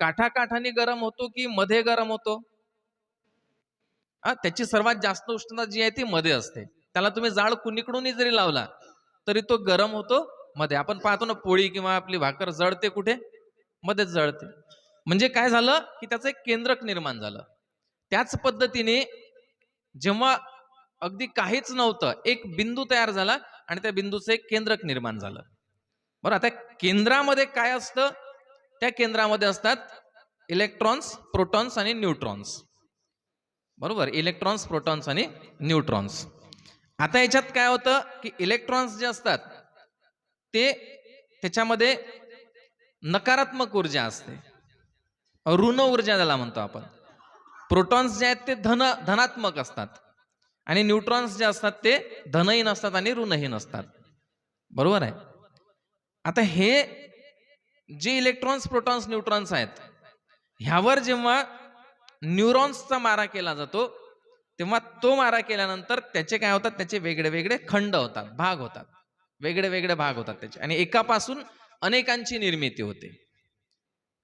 काठाकाठाने गरम होतो की मध्ये गरम होतो? त्याची सर्वात जास्त उष्णता जी आहे ती मध्ये असते. त्याला तुम्ही जाळ कुणीकडूनही जरी लावला तरी तो गरम होतो मध्ये. आपण पाहतो ना पोळी किंवा आपली भाकर जळते कुठे? मध्येच जळते. म्हणजे काय झालं की त्याचं एक केंद्रक निर्माण झालं. त्याच पद्धतीने जेव्हा अगदी काहीच नव्हतं, एक बिंदू तयार झाला आणि त्या बिंदूचं एक केंद्रक निर्माण झालं. बरं, आता केंद्रामध्ये काय असतं? त्या केंद्रामध्ये असतात इलेक्ट्रॉन्स, प्रोटॉन्स आणि न्यूट्रॉन्स. बरोबर, इलेक्ट्रॉन्स, प्रोटॉन्स आणि न्यूट्रॉन्स. आता याच्यात काय होतं की इलेक्ट्रॉन्स जे असतात ते त्याच्यामध्ये नकारात्मक ऊर्जा असते, ऋण ऊर्जा ज्याला म्हणतो आपण. प्रोटॉन्स जे आहेत ते धनात्मक असतात आणि न्यूट्रॉन्स जे असतात ते धनहीन असतात आणि ऋणहीन असतात. बरोबर आहे. आता हे जे इलेक्ट्रॉन्स, प्रोटॉन्स, न्यूट्रॉन्स आहेत ह्यावर जेव्हा न्यूरॉन्सचा मारा केला जातो तेव्हा तो मारा केल्यानंतर त्याचे काय होतात? त्याचे वेगळे वेगळे खंड होतात, भाग होतात, वेगळे वेगळे भाग होतात त्याचे, आणि एकापासून अनेकांची निर्मिती होते.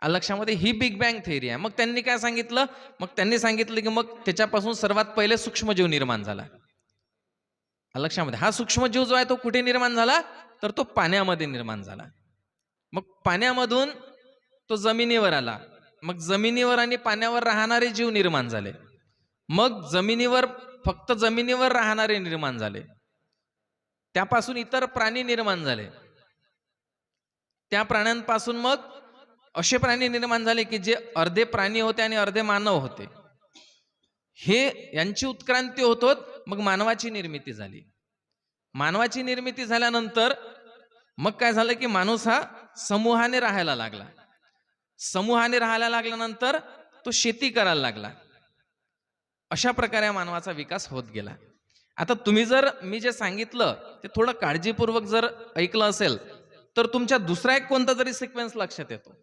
लक्षामध्ये ही बिग बँग थेअरी आहे. मग त्यांनी काय सांगितलं? मग त्यांनी सांगितलं की मग त्याच्यापासून सर्वात पहिले सूक्ष्मजीव निर्माण झाला. लक्षामध्ये हा सूक्ष्मजीव जो आहे तो कुठे निर्माण झाला? तर तो पाण्यामध्ये निर्माण झाला. मग पाण्यामधून तो जमिनीवर आला. मग जमिनीवर आणि पाण्यावर राहणारे जीव निर्माण झाले. मग जमिनीवर फक्त जमिनीवर राहणारे निर्माण झाले. त्यापासून इतर प्राणी निर्माण झाले. त्या प्राण्यांपासून मग असे प्राणी निर्माण झाले की जे अर्धे प्राणी होते आणि अर्धे मानव होते. हे यांची उत्क्रांती होत होत मग मानवाची निर्मिती झाली. मानवाची निर्मिती झाल्यानंतर मग काय झालं की माणूस हा समूहाने राहायला लागला. समूहाने राहायला लागल्यानंतर तो शेती करायला लागला. अशा प्रकारे मानवाचा विकास होत गेला. आता तुम्ही जर मी जे सांगितलं ते थोडं काळजीपूर्वक जर ऐकलं असेल तर तुमच्या दुसरा एक कोणता तरी सिक्वेन्स लक्षात येतो.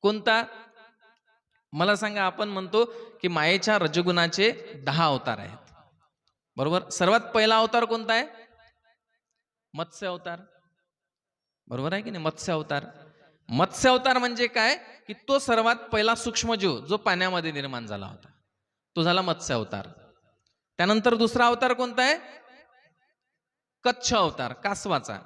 कोणता? मला सांगा. आपण म्हणतो की मायेच्या रजगुणाचे 10 अवतार आहेत. बरोबर. सर्वात पहिला अवतार कोणता आहे? मत्स्य अवतार. बरोबर आहे की नाही? मत्स्य अवतार. मत्स्य अवतार म्हणजे काय की तो सर्वात पहिला सूक्ष्मजीव जो पाण्यामध्ये निर्माण झाला होता तो झाला मत्स्य अवतार. त्यानंतर दुसरा अवतार कोणता आहे? कच्छ अवतार, कासवाचा.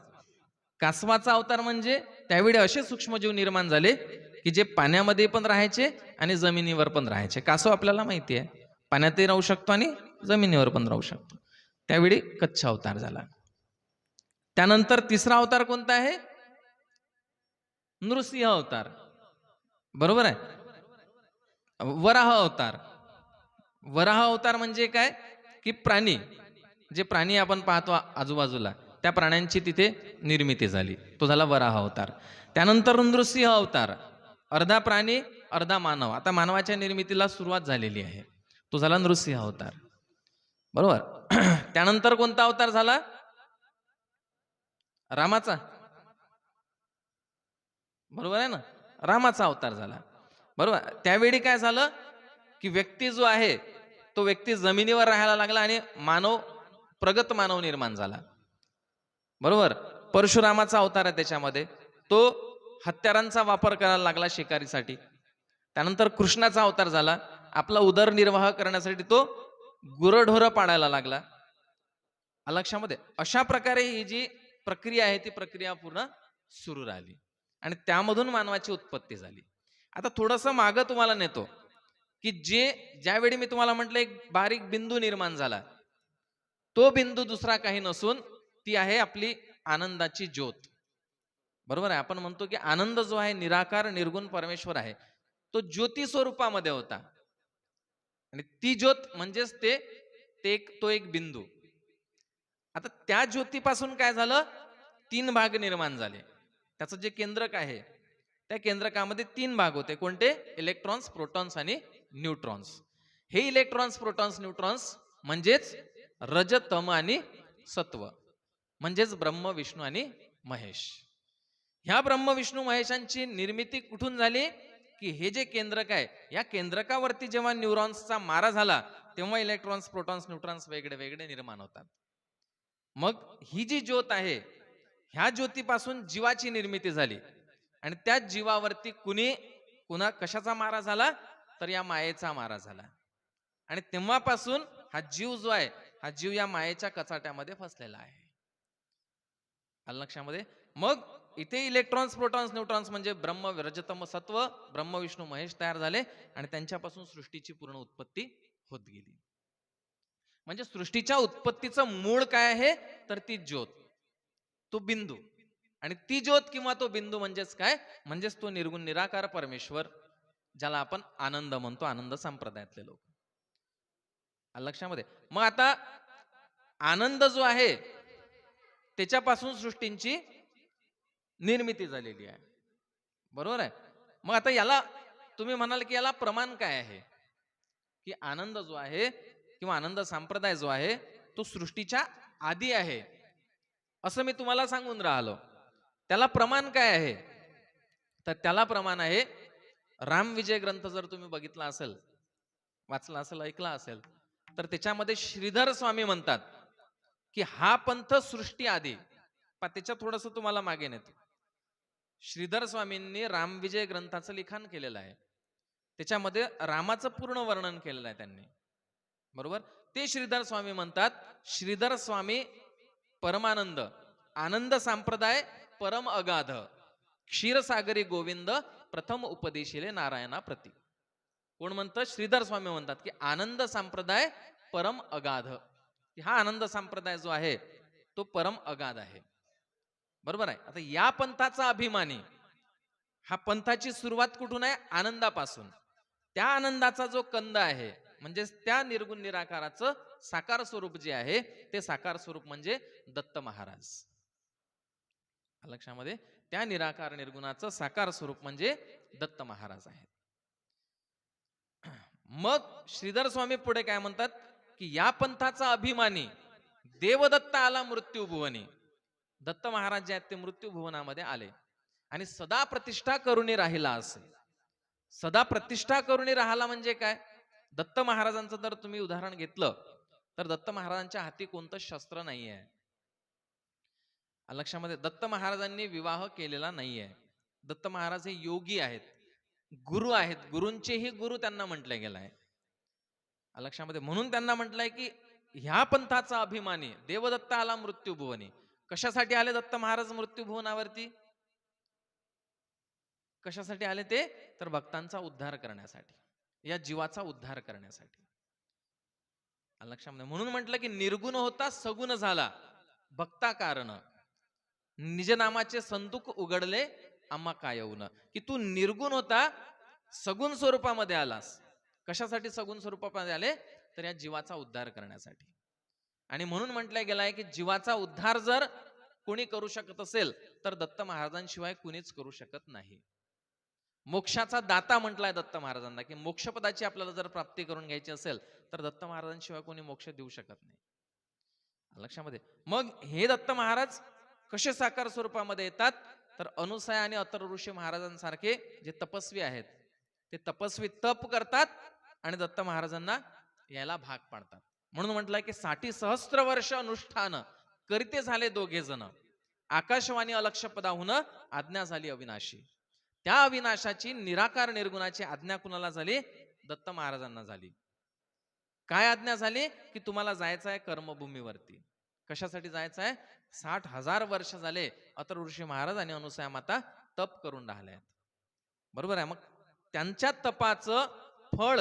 कासवाचा अवतार म्हणजे त्यावेळी असे सूक्ष्मजीव निर्माण झाले की जे पाण्यामध्ये पण राहायचे आणि जमिनीवर पण राहायचे. कासव आपल्याला माहिती आहे पाण्यातही राहू शकतो आणि जमिनीवर पण राहू शकतो. त्यावेळी कच्छ अवतार झाला. त्यानंतर तिसरा अवतार कोणता आहे? नृसिंह अवतार. बरोबर आहे. वराह अवतार. वराह अवतार म्हणजे काय की प्राणी, जे प्राणी आपण पाहतो आजूबाजूला त्या प्राण्यांची तिथे निर्मिती झाली, तो झाला वराह अवतार. त्यानंतर नृसिंह अवतार, अर्धा प्राणी अर्धा मानव. आता मानवाच्या निर्मितीला सुरुवात झालेली आहे, तो झाला नृसिंह अवतार. बरोबर. त्यानंतर कोणता अवतार झाला? रामाचा. बरोबर आहे ना? रामाचा अवतार झाला. बरोबर. त्यावेळी काय झालं की व्यक्ती जो आहे तो व्यक्ती जमिनीवर राहायला लागला आणि मानव, प्रगत मानव निर्माण झाला. बरोबर. परशुरामाचा अवतार आहे त्याच्यामध्ये, तो हत्यारांचा वापर करायला लागला शिकारीसाठी. त्यानंतर कृष्णाचा अवतार झाला, आपला उदरनिर्वाह करण्यासाठी तो गुरढोरं पाळायला लागला. लक्षामध्ये. अशा प्रकारे ही जी प्रक्रिया आहे ती प्रक्रिया पूर्ण सुरू राहिली आणि त्यामधून मानवाची उत्पत्ती झाली. आता थोडस मागं तुम्हाला नेतो की ज्यावेळी मी तुम्हाला म्हटलं एक बारीक बिंदू निर्माण झाला, तो बिंदू दुसरा काही नसून ती आहे आपली आनंदाची ज्योत. बरोबर आहे. आपण म्हणतो की आनंद जो आहे निराकार निर्गुण परमेश्वर आहे, तो ज्योती स्वरूपामध्ये होता आणि ती ज्योत म्हणजेच तो एक बिंदू. आता त्या ज्योतीपासून काय झालं? 3 भाग निर्माण झाले. त्याचं जे केंद्रक आहे त्या केंद्रकामध्ये 3 भाग होते. कोणते? इलेक्ट्रॉन्स, प्रोटॉन्स आणि न्यूट्रॉन्स. हे इलेक्ट्रॉन्स, प्रोटॉन्स, न्यूट्रॉन्स म्हणजेच रज, तम आणि सत्व, म्हणजेच ब्रह्म, विष्णू आणि महेश. ह्या ब्रह्म, विष्णू, महेशांची निर्मिती कुठून झाली की हे जे केंद्रक आहे या केंद्रकावरती जेव्हा न्यूरॉन्सचा मारा झाला तेव्हा इलेक्ट्रॉन्स, प्रोटॉन्स, न्यूट्रॉन्स वेगळे वेगळे निर्माण होतात. मग ही जी ज्योत आहे ह्या ज्योतीपासून जीवाची निर्मिती झाली. आणि त्याच जीवावरती कुणा कशाचा मारा झाला, तर या मायेचा मारा झाला. आणि तेव्हापासून हा जीव जो आहे, हा जीव या मायेच्या कचाट्यामध्ये फसलेला आहे. आलं लक्षामध्ये? मग इथे इलेक्ट्रॉन्स, प्रोटॉन्स, न्यूट्रॉन्स म्हणजे ब्रह्म, रजतम, सत्व, ब्रह्म, विष्णू, महेश तयार झाले आणि त्यांच्यापासून सृष्टीची पूर्ण उत्पत्ती होत गेली. म्हणजे सृष्टीच्या उत्पत्तीचं मूळ काय आहे, तर ती ज्योत, तो बिंदू. आणि ती ज्योत किंवा तो बिंदू म्हणजेच काय, म्हणजेच तो निर्गुण निराकार परमेश्वर, ज्याला आपण आनंद म्हणतो, आनंद संप्रदायातले लोक. लक्षामध्ये? मग आता आनंद जो आहे त्याच्यापासून सृष्टींची निर्मिती झालेली आहे, बरोबर आहे. मग आता याला तुम्ही म्हणाल की याला प्रमाण काय आहे, की आनंद जो आहे किंवा आनंद संप्रदाय जो आहे तो सृष्टीच्या आधी आहे असं मी तुम्हाला सांगून राहिलो. त्याला प्रमाण काय आहे, तर त्याला प्रमाण आहे रामविजय ग्रंथ. जर तुम्ही बघितला असेल, वाचला असेल, ऐकला असेल, तर त्याच्यामध्ये श्रीधर स्वामी म्हणतात की हा पंथ सृष्टी आधी. त्याच्या थोडस तुम्हाला मागे नेतो. श्रीधर स्वामींनी रामविजय ग्रंथाचं लिखाण केलेलं आहे. त्याच्यामध्ये रामाचं पूर्ण वर्णन केलेलं आहे त्यांनी, बरोबर. ते श्रीधर स्वामी म्हणतात, श्रीधर स्वामी परमानंद, आनंद संप्रदाय परम अगाध, क्षीरसागरी गोविंद प्रथम उपदेशिले नारायणा प्रती. कोण म्हणतं? श्रीधर स्वामी म्हणतात की आनंद संप्रदाय परम अगाध, हा आनंद संप्रदाय जो आहे तो परम अगाध आहे, बरोबर आहे. आता या पंथाचा अभिमानी, हा पंथाची सुरुवात कुठून आहे? आनंदापासून. त्या आनंदाचा जो कंद आहे, म्हणजे त्या निर्गुण निराकाराचं साकार स्वरूप जे आहे, ते साकार स्वरूप म्हणजे दत्त महाराज. लक्षामध्ये? त्या निराकार निर्गुणाचं साकार स्वरूप म्हणजे दत्त महाराज आहेत. मग श्रीधर स्वामी पुढे काय म्हणतात, की या पंथाचा अभिमानी देवदत्त आला मृत्यू भुवनी. दत्त महाराज जे आहेत ते मृत्यू भुवनामध्ये आले आणि सदा प्रतिष्ठा करुणी राहिला असे. सदा प्रतिष्ठा करुणी राहिला म्हणजे काय? दत्त महाराजांचं जर तुम्ही उदाहरण घेतलं, तर दत्त महाराजांच्या हाती कोणतं शस्त्र नाहीये. लक्षामध्ये? दत्त महाराजांनी विवाह केलेला नाहीये. दत्त महाराज हे योगी आहेत, गुरु आहेत, गुरूंचेही गुरु त्यांना म्हटलं गेलं आहे. लक्षामध्ये? म्हणून त्यांना म्हटलंय की ह्या पंथाचा अभिमानी देवदत्त आला मृत्यू भुवनी. कशासाठी आले दत्त महाराज मृत्यू भुवनावरती? कशासाठी आले ते? तर भक्तांचा उद्धार करण्यासाठी, या जीवाचा उद्धार करण्यासाठी. लक्षामध्ये? म्हणून म्हटलं की निर्गुण होता सगुण झाला भक्ता कारण, निज नामाचे संतुक उघडले आम्हा कायवून. की तू निर्गुण होता, सगुण स्वरूपामध्ये आलास. कशासाठी सगुण स्वरूपामध्ये आले? तर या जीवाचा उद्धार करण्यासाठी. आणि म्हणून म्हटलं गेलं आहे की जीवाचा उद्धार जर कोणी करू शकत असेल, तर दत्त महाराजांशिवाय कुणीच करू शकत नाही. मोक्षाचा दाता म्हटलाय दत्त महाराजांना, की मोक्षपदाची आपल्याला जर प्राप्ती करून घ्यायची असेल, तर दत्त महाराजांशिवाय कोणी मोक्ष देऊ शकत नाही. लक्षामध्ये? मग हे दत्त महाराज कसे साकार स्वरूपामध्ये येतात, तर अनुसया आणि अतर ऋषी महाराजांसारखे जे तपस्वी आहेत, ते तपस्वी तप करतात आणि दत्त महाराजांना यायला भाग पाडतात. म्हणून म्हटलंय की 60 सहस्त्र वर्ष अनुष्ठान करीते झाले दोघे जण, आकाशवाणी अलक्ष्यपदाहून आज्ञा झाली अविनाशी. त्या अविनाशाची निराकार निर्गुणाची आज्ञा कुणाला झाली? दत्त महाराजांना झाली. काय आज्ञा झाली? की तुम्हाला जायचं आहे कर्मभूमीवरती. कशासाठी जायचं आहे? 60,000 वर्ष झाले अतर ऋषी महाराज आणि अनुसया माता तप करून राहिले आहेत, बरोबर आहे. मग त्यांच्या तपाचं फळ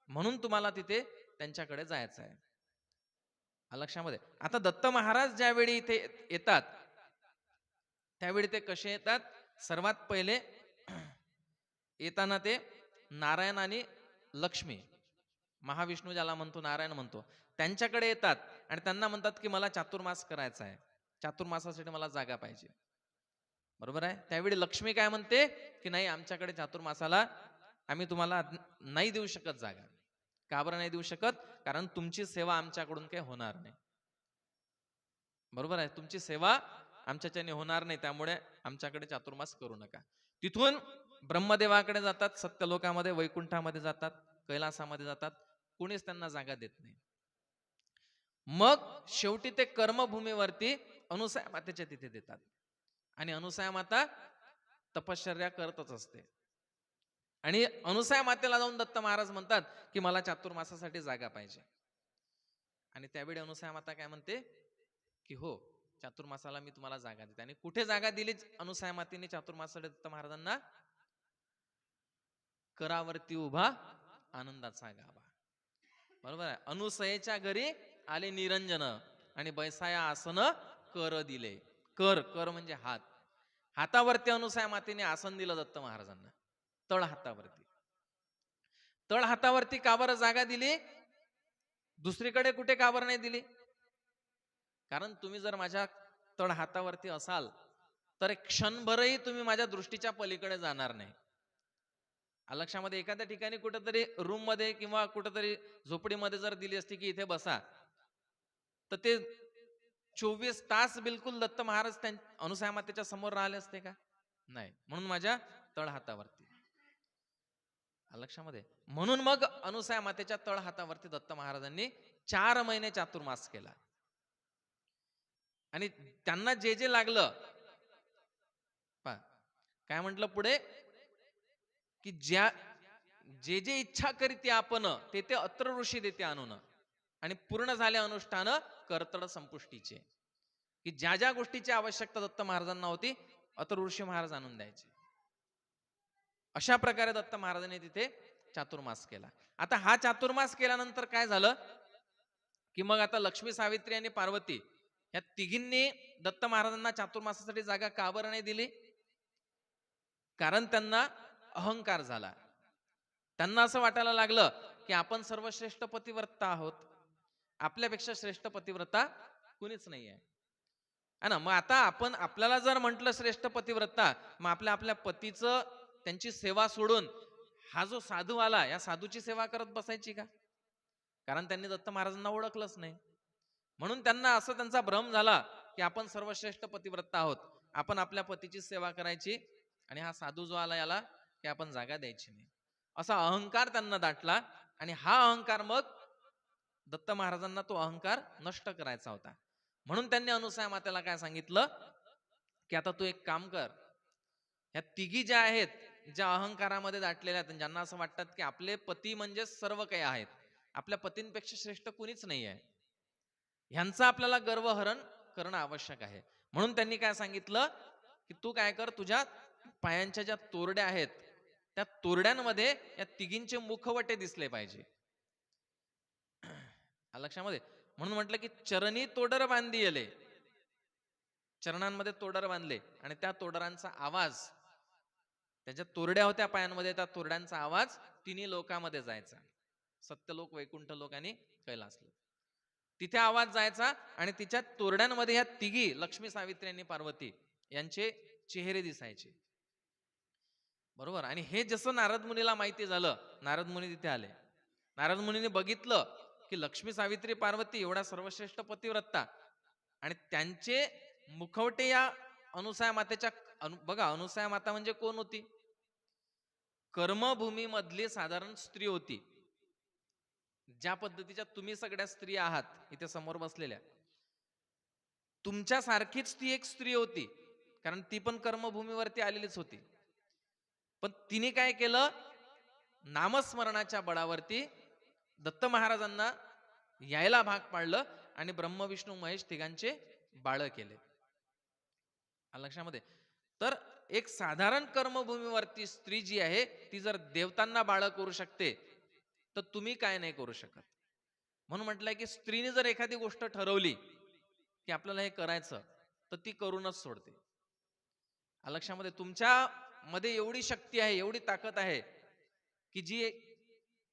म्हणून तुम्हाला तिथे त्यांच्याकडे जायचं आहे. लक्षामध्ये? आता दत्त महाराज ज्यावेळी इथे येतात, त्यावेळी ते कसे येतात? सर्वात पहिले येताना ते नारायण आणि लक्ष्मी, महाविष्णू ज्याला म्हणतो, नारायण म्हणतो, त्यांच्याकडे येतात आणि त्यांना म्हणतात की मला चातुर्मास करायचा आहे, चातुर्मासासाठी मला जागा पाहिजे, बरोबर आहे. त्यावेळी लक्ष्मी काय म्हणते की नाही, आमच्याकडे चातुर्मासाला आम्ही तुम्हाला नाही देऊ शकत जागा. का बरं नाही देऊ शकत? कारण तुमची सेवा आमच्याकडून काही होणार नाही, बरोबर आहे. तुमची सेवा आमच्याच्याने होणार नाही, त्यामुळे आमच्याकडे चातुर्मास करू नका. तिथून ब्रह्मदेवाकडे जातात, सत्यलोकामध्ये, वैकुंठामध्ये जातात, कैलासामध्ये जातात, कुणीच त्यांना जागा देत नाही. मग शेवटी ते कर्मभूमीवरती अनुसया मातेच्या तिथे देतात आणि अनुसया माता तपश्चर्या करतच असते. आणि अनुसया मातेला जाऊन दत्त महाराज म्हणतात की मला चातुर्मासासाठी जागा पाहिजे. आणि त्यावेळी अनुसया माता काय म्हणते की हो, चातुर्मासाला मी तुम्हाला जागा देते. आणि कुठे जागा दिली अनुसया मातेने चातुर्मासासाठी दत्त महाराजांना? करावरती उभा आनंदाचा गाभा. बरोबर आहे. अनुसयेच्या घरी आले निरंजन आणि बैसाया आसन कर दिले. कर कर म्हणजे हात. हातावरती अनुसया मातेने आसन दिलं दत्त महाराजांना, तळ हातावरती. तळ हातावरती का बरं जागा दिली? दुसरीकडे कुठे का बरं नाही दिली? कारण तुम्ही जर माझ्या तळ हातावरती असाल तर एक क्षणभरही तुम्ही माझ्या दृष्टीच्या पलीकडे जाणार नाही. लक्षामध्ये एखाद्या ठिकाणी कुठेतरी रूम मध्ये किंवा कुठेतरी झोपडीमध्ये जर दिली असती की इथे बसा, तर ते 24 तास बिलकुल दत्त महाराज अनुसया मातेच्या समोर राहिले असते का? नाही. म्हणून माझ्या तळ हातावरती. लक्षामध्ये. म्हणून मग अनुसया मातेच्या तळ हातावरती दत्त महाराजांनी 4 महिने चातुर्मास केला. आणि त्यांना जे जे लागलं, काय म्हटलं पुढे, की जे जे इच्छा करीते आपण ते ते अत्र ऋषी देते आणून, आणि पूर्ण झाले अनुष्ठान कर्तड संपुष्टीचे. की ज्या ज्या गोष्टीची आवश्यकता दत्त महाराजांना होती अत्र ऋषी महाराज आणून द्यायचे. अशा प्रकारे दत्त महाराजांनी तिथे चातुर्मास केला. आता हा चातुर्मास केल्यानंतर काय झालं, की मग आता लक्ष्मी, सावित्री आणि पार्वती या तिघींनी दत्त महाराजांना चातुर्मासासाठी जागा का बरं नाही दिली? कारण त्यांना अहंकार झाला. त्यांना असं वाटायला लागलं की आपण सर्वश्रेष्ठ पतिव्रता आहोत, आपल्यापेक्षा श्रेष्ठ पतिव्रता कुणीच नाही आहे. ना मग आता आपण आपल्याला जर म्हटलं श्रेष्ठ पतिव्रता, मग आपल्या आपल्या पतीचं त्यांची सेवा सोडून हा जो साधू आला या साधूची सेवा करत बसायची का? कारण त्यांनी दत्त महाराजांना ओळखलंच नाही. म्हणून त्यांना असं त्यांचा भ्रम झाला की आपण सर्वश्रेष्ठ पतिव्रता आहोत, आपण आपल्या पतीची सेवा करायची आणि हा साधू जो आला याला की आपण जागा द्यायची नाही, असा अहंकार त्यांना दाटला. आणि हा अहंकार मग दत्त महाराजांना तो अहंकार नष्ट करायचा होता. म्हणून त्यांनी अनुसया मातेला काय सांगितलं की आता तू एक काम कर, ह्या तिघी ज्या आहेत, ज्या अहंकारामध्ये दाटलेल्या आहेत, ज्यांना असं वाटतात की आपले पती म्हणजे सर्व काही आहेत, आपल्या पतींपेक्षा श्रेष्ठ कुणीच नाही आहे, ह्यांचा आपल्याला गर्वहरण करणं आवश्यक आहे. म्हणून त्यांनी काय सांगितलं की तू काय कर, तुझ्या पायांच्या ज्या तोरड्या आहेत त्या तोरड्यांमध्ये या तिघींचे मुखवटे दिसले पाहिजे. लक्षामध्ये. म्हणून म्हटलं की चरणी तोडर बांधी येले, चरणांमध्ये तोडर बांधले आणि त्या तोडरांचा आवाज, त्याच्या तोरड्या होत्या पायांमध्ये, त्या तोरड्यांचा आवाज तिन्ही लोकांमध्ये जायचा. सत्यलोक, वैकुंठ लोक आणि कैलास लोक, तिथे आवाज जायचा. आणि तिच्या तोरड्यांमध्ये ह्या तिघी लक्ष्मी, सावित्री आणि पार्वती यांचे चेहरे दिसायचे. बरोबर. आणि हे जसं नारद मुनीला माहिती झालं, नारद मुनी तिथे आले. नारद मुनीने बघितलं की लक्ष्मी, सावित्री, पार्वती एवढा सर्वश्रेष्ठ पतिव्रता आणि त्यांचे मुखवटे या अनुसया मातेच्या, बघा अनुसया माता म्हणजे कोण होती? कर्मभूमी मधली साधारण स्त्री होती. ज्या पद्धतीच्या तुम्ही सगळ्या स्त्री आहात इथे समोर बसलेल्या, तुमच्या सारखीच ती एक स्त्री होती, कारण ती पण कर्मभूमीवरती आलेलीच होती. पण तिने काय केलं, नामस्मरणाच्या बळावरती दत्त महाराजांना यायला भाग पाडलं आणि ब्रह्म, विष्णू, महेश तिघांचे बाळ केले. लक्षामध्ये. तर एक साधारण कर्मभूमीवरती स्त्री जी आहे ती जर देवतांना बाळ करू शकते, तर तुम्ही काय नाही करू शकत. म्हणून म्हटलंय की स्त्रीने जर एखादी गोष्ट ठरवली की आपल्याला हे करायचं, तर ती करूनच सोडते. लक्षामध्ये. तुमच्या मध्ये एवढी शक्ती आहे, एवढी ताकद आहे की जी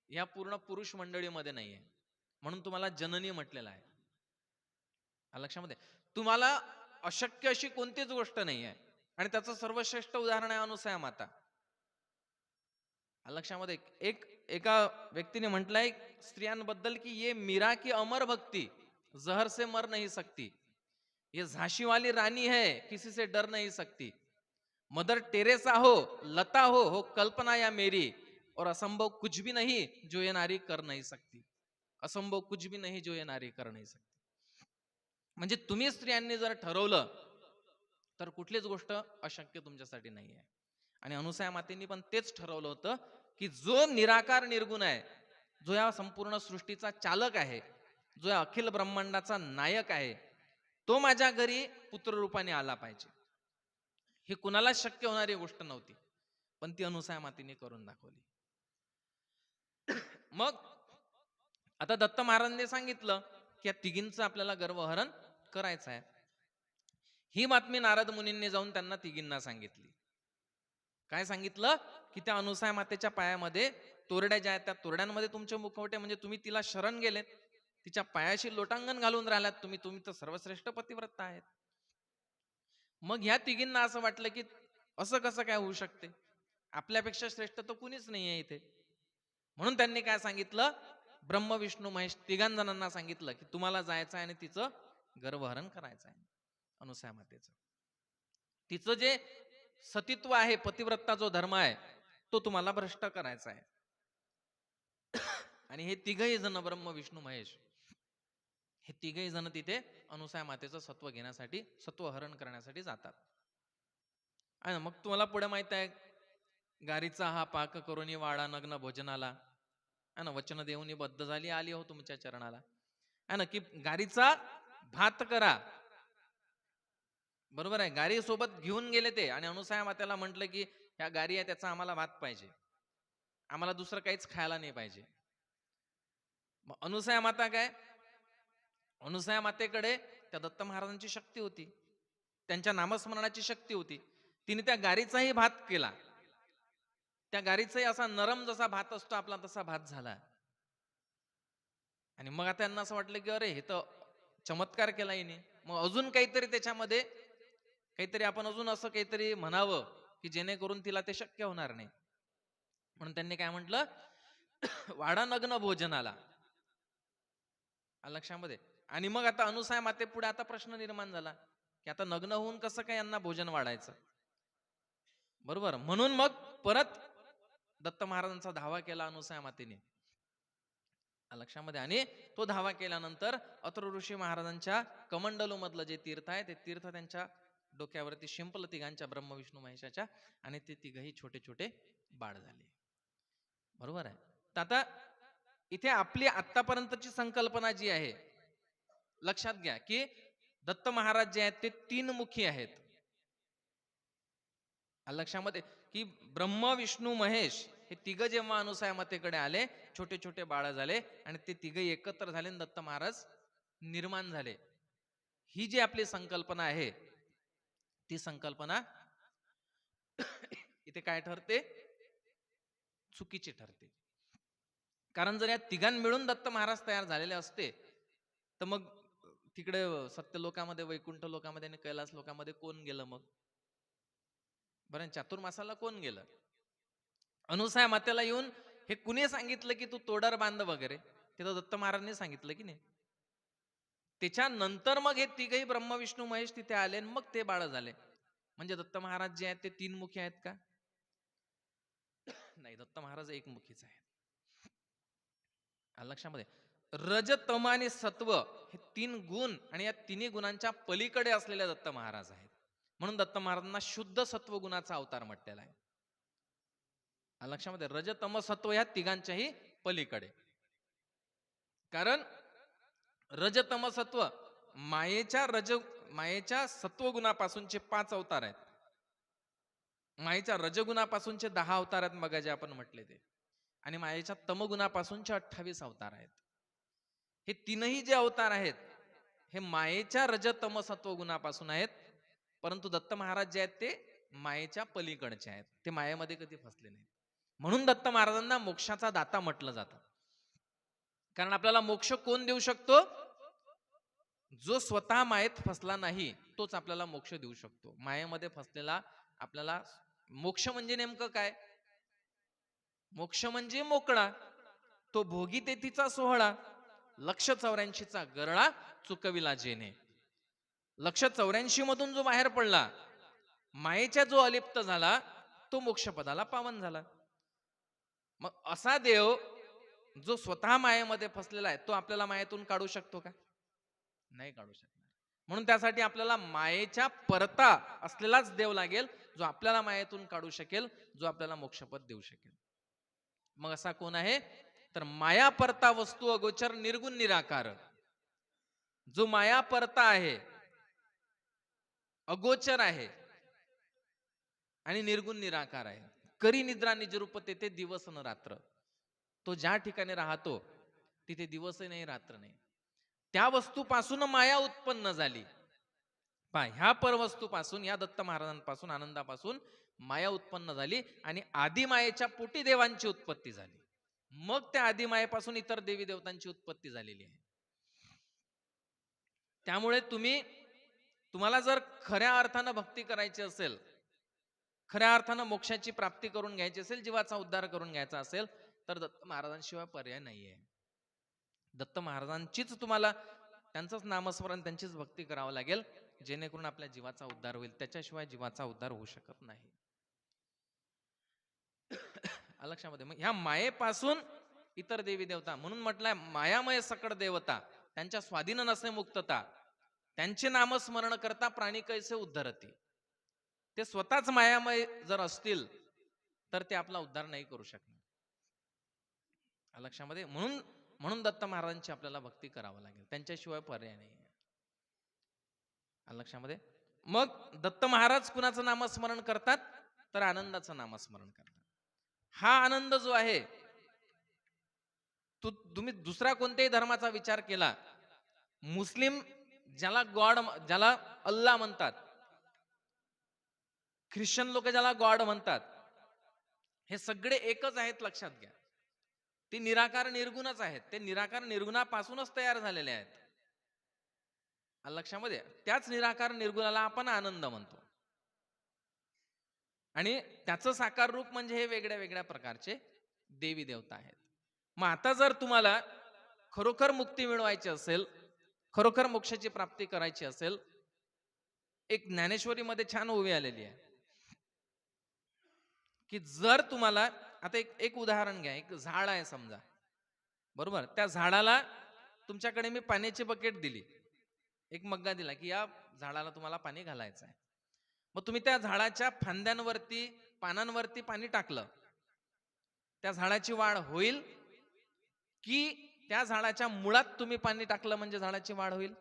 या पूर्ण पुरुष मंडळीमध्ये नाहीये. म्हणून तुम्हाला जननी म्हटलेलं आहे. लक्षामध्ये. तुम्हाला अशक्य अशी कोणतीच गोष्ट नाही आहे, आणि त्याचं सर्वश्रेष्ठ उदाहरण आहे अनुसया माता. लक्षामध्ये. एका व्यक्तीने म्हटलंय स्त्रियांबद्दल की ये मीरा की अमर भक्ती, जहर से मर नहीं सकती, ये झांसी वाली रानी है, किसी से डर नहीं सकती, मदर टेरेसा हो, लता हो कल्पना या मेरी, और असंभव कुछ भी नहीं जो ये नारी कर नहीं सकती. असंभव कुछ भी नहीं जो ये नारी कर नहीं सकती. म्हणजे तुम्ही स्त्रियांनी जर ठरवलं तर कुठलीच गोष्ट अशक्य तुमच्यासाठी नाही आहे. आणि अनुसूया मातेंनी पण तेच ठरवलं होतं की जो निराकार निर्गुण आहे, जो या संपूर्ण सृष्टीचा चालक आहे, जो या अखिल ब्रह्मांडाचा नायक आहे, तो माझ्या घरी पुत्ररूपाने आला पाहिजे. ही कुणालाच शक्य होणारी गोष्ट नव्हती, पण ती अनुसूया मातेने करून दाखवली. मग आता दत्त महाराजांनी सांगितलं की या तिघींचं आपल्याला गर्भहरण करायचं आहे. ही बातमी नारद मुनींनी जाऊन त्यांना तिघींना सांगितली. काय सांगितलं की त्या अनुसूया मातेच्या पायामध्ये तोरड्या ज्या आहेत त्या तोरड्यांमध्ये तुमचे मुखवटे, म्हणजे तुम्ही तिला शरण गेलेत, तिच्या पायाशी लोटांगण घालून राहिलात तुम्ही, तुम्ही तर सर्वश्रेष्ठ पतिव्रता आहेत. मग ह्या तिघींना असं वाटलं की असं कसं काय होऊ शकते, आपल्यापेक्षा श्रेष्ठ तर कुणीच नाहीये इथे. म्हणून त्यांनी काय सांगितलं, ब्रह्म विष्णू महेश तिघांजणांना सांगितलं की तुम्हाला जायचं आहे आणि तिचं गर्भहरण करायचं आहे अनुसूया मातेचं. तिचं जे सतीत्व आहे, पतिव्रता जो धर्म आहे, तो तुम्हाला भ्रष्ट करायचा आहे. आणि हे तिघही जण ब्रह्म विष्णू महेश हे तिघही जण तिथे अनुसूया मातेचं सत्व घेण्यासाठी, सत्व हरण करण्यासाठी जातात. आणि मग तुम्हाला पुढे माहित आहे, गारीचा हा पाक करून वाडा नग्न भोजनाला, है ना, वचन देऊनी बद्ध झाली आली हो तुमच्या चरणाला, है ना, की गारीचा भात करा. बरोबर आहे, गारी सोबत घेऊन गेले ते आणि अनुसूया मातेला म्हटलं की ह्या गारी आहे त्याचा आम्हाला भात पाहिजे, आम्हाला दुसरं काहीच खायला नाही पाहिजे. मग अनुसूया माता काय, अनुसूया मातेकडे त्या दत्त महाराजांची शक्ती होती, त्यांच्या नामस्मरणाची शक्ती होती. तिने त्या गारीचाही भात केला. त्या गारीचाही असा नरम जसा भात असतो आपला तसा भात झाला. आणि मग आता त्यांना असं वाटलं की अरे हे तर चमत्कार केला हिने, मग अजून काहीतरी त्याच्यामध्ये, काहीतरी आपण अजून असं काहीतरी म्हणावं की जेणेकरून तिला ते शक्य होणार नाही. म्हणून त्यांनी काय म्हटलं, वाडा नग्न भोजनाला, लक्षामध्ये. आणि मग आता अनुसूया माते पुढे आता प्रश्न निर्माण झाला की आता नग्न होऊन कसं काय यांना भोजन वाढायचं, बरोबर. म्हणून मग परत दत्त महाराजांचा धावा केला अनुसूया मातेने, लक्षामध्ये. आणि तो धावा केल्यानंतर अथर्व ऋषी महाराजांच्या कमंडलू मधलं जे तीर्थ आहे ते तीर्थ त्यांच्या डोक्यावरती शिंपलं तिघांच्या, ब्रह्म विष्णू महेशाच्या, आणि ते तिघही छोटे छोटे बाळ झाले. बरोबर आहे. तर आता इथे आपली आतापर्यंतची संकल्पना जी आहे, लक्षात घ्या की दत्त महाराज जे आहेत ते तीन मुखी आहेत. लक्षामध्ये की ब्रह्म विष्णू महेश हे तिघ जेव्हा अनुसूया मातेकडे आले, छोटे छोटे बाळ झाले आणि ते तिघ एकत्र झाले आणि दत्त महाराज निर्माण झाले. ही जी आपली संकल्पना आहे, ती संकल्पना इथे काय ठरते, चुकीची ठरते. कारण जर या तिघां मिळून दत्त महाराज तयार झालेले असते तर मग तिकडे सत्य लोकामध्ये, वैकुंठ लोकामध्ये आणि कैलास लोकामध्ये कोण गेलं मग, बरं, चातुर्मासाला कोण गेलं. अनुसूया मातेला येऊन हे कुणी सांगितलं की तू तोडर बांध वगैरे, ते तर दत्त महाराजांनी सांगितलं की नाही. त्याच्यानंतर मग हे तिघही ब्रह्म विष्णू महेश तिथे आले आणि मग ते बाळ झाले. म्हणजे दत्त महाराज जे आहेत ते तीन मुखी आहेत का, नाही, दत्त महाराज एकमुखीच आहेत. लक्षामध्ये, रज तम आणि सत्व हे तीन गुण आणि या तिन्ही गुणांच्या पलीकडे असलेले दत्त महाराज आहेत. म्हणून दत्त महाराजांना शुद्ध सत्व गुणाचा अवतार म्हटलेला आहे. लक्षामध्ये, रज तम सत्व ह्या तिघांच्याही पलीकडे. कारण रज तम सत्व मायेच्या सत्वगुणापासूनचे 5 अवतार आहेत, मायेच्या रजगुणापासूनचे 10 अवतार आहेत मग जे आपण म्हटले ते, आणि मायेच्या तमगुणापासूनचे 28 अवतार आहेत. हे तीनही जे अवतार आहेत हे मायेच्या रजतम सत्वगुणापासून आहेत, परंतु दत्त महाराज जे आहेत ते मायेच्या पलीकडचे आहेत, ते मायेमध्ये कधी फसले नाहीत. म्हणून दत्त महाराजांना मोक्षाचा दाता म्हटलं जातं. कारण आपल्याला मोक्ष कोण देऊ शकतो, जो स्वतः मायेत फसला नाही तोच आपल्याला मोक्ष देऊ शकतो. मायेमध्ये फसलेला आपल्याला, मोक्ष म्हणजे नेमकं काय, मोक्ष म्हणजे मोकळा, तो भोगी तेथीचा सोहळा, लक्ष 84चा गरळा चुकविला जेने. लक्ष 84 मधून जो बाहेर पडला, मायेच्या जो अलिप्त झाला, तो मोक्षपदाला पावन झाला. मग असा देव जो स्वतः मायेमध्ये फसलेला आहे, तो आपल्याला मायेतून काढू शकतो का, नाही काढू शकणार. म्हणून त्यासाठी आपल्याला मायेच्या परता असलेलाच देव लागेल, जो आपल्याला मायेतून काढू शकेल, जो आपल्याला मोक्षपद देऊ शकेल. मग असा कोण आहे? तर माया परता वस्तू अगोचर निर्गुण निराकार. जो माया परता आहे, अगोचर आहे आणि निर्गुण निराकार आहे. करी निद्रा निजरूप तेथे दिवस न रात्र. तो ज्या ठिकाणी राहतो तिथे दिवसही नाही रात्र नाही. त्या वस्तूपासून माया उत्पन्न झाली. पहा, ह्या परवस्तूपासून, या दत्त महाराजांपासून, आनंदापासून माया उत्पन्न झाली आणि आदिमायेच्या पोटी देवांची उत्पत्ती झाली. मग त्या आदिमायेपासून इतर देवी देवतांची उत्पत्ती झालेली आहे. त्यामुळे तुम्हाला जर खऱ्या अर्थानं भक्ती करायची असेल, खऱ्या अर्थानं मोक्षाची प्राप्ती करून घ्यायची असेल, जीवाचा उद्धार करून घ्यायचा असेल, तर दत्त महाराजांशिवाय पर्याय नाहीये. दत्त महाराजांचीच तुम्हाला, त्यांचंच नामस्मरण, त्यांचीच भक्ती करावं लागेल, जेणेकरून आपल्या जीवाचा उद्धार होईल. त्याच्याशिवाय जीवाचा उद्धार होऊ शकत नाही. लक्षामध्ये, मग ह्या मायेपासून इतर देवी देवता, म्हणून म्हटलंय मायामय सकळ देवता, त्यांच्या स्वाधीन नसे मुक्तता, त्यांचे नामस्मरण करता प्राणी कैसे उद्धरती. ते स्वतःच मायामय जर असतील तर ते आपला उद्धार नाही करू शकणार. लक्षामध्ये, म्हणून दत्त महाराजांची आपल्याला भक्ती करावं लागेल, त्यांच्याशिवाय पर्याय नाही. लक्षामध्ये, मग दत्त महाराज कुणाचं नामस्मरण करतात? तर आनंदाचं नामस्मरण करतात. हा आनंद जो आहे, तुम्ही दुसरा कोणत्याही धर्माचा विचार केला, मुस्लिम ज्याला अल्लाह म्हणतात, ख्रिश्चन लोक ज्याला गॉड म्हणतात, हे सगळे एकच आहेत. लक्षात घ्या, ते निराकार निर्गुणच आहेत. ते निराकार निर्गुणापासूनच तयार झालेले आहेत. लक्षामध्ये, त्याच निराकार निर्गुणाला आपण आनंद म्हणतो आणि त्याचं साकार रूप म्हणजे हे वेगळ्या वेगळ्या प्रकारचे देवी देवता आहेत. मग आता जर तुम्हाला खरोखर मुक्ती मिळवायची असेल, खरोखर मोक्षाची प्राप्ती करायची असेल, एक ज्ञानेश्वरीमध्ये छान ओवी आलेली आहे की जर तुम्हाला, आता एक उदाहरण घ्या, एक झाड आहे समजा, बरोबर, त्या झाडाला तुमच्याकडे मी पाण्याची बकेट दिली, एक मग्गा दिला की या झाडाला तुम्हाला पाणी घालायचं आहे. मग तुम्ही त्या झाडाच्या फांद्यांवरती, पानांवरती पाणी टाकलं, त्या झाडाची वाढ होईल की त्या झाडाच्या मुळात तुम्ही पाणी टाकलं म्हणजे झाडाची वाढ होईल?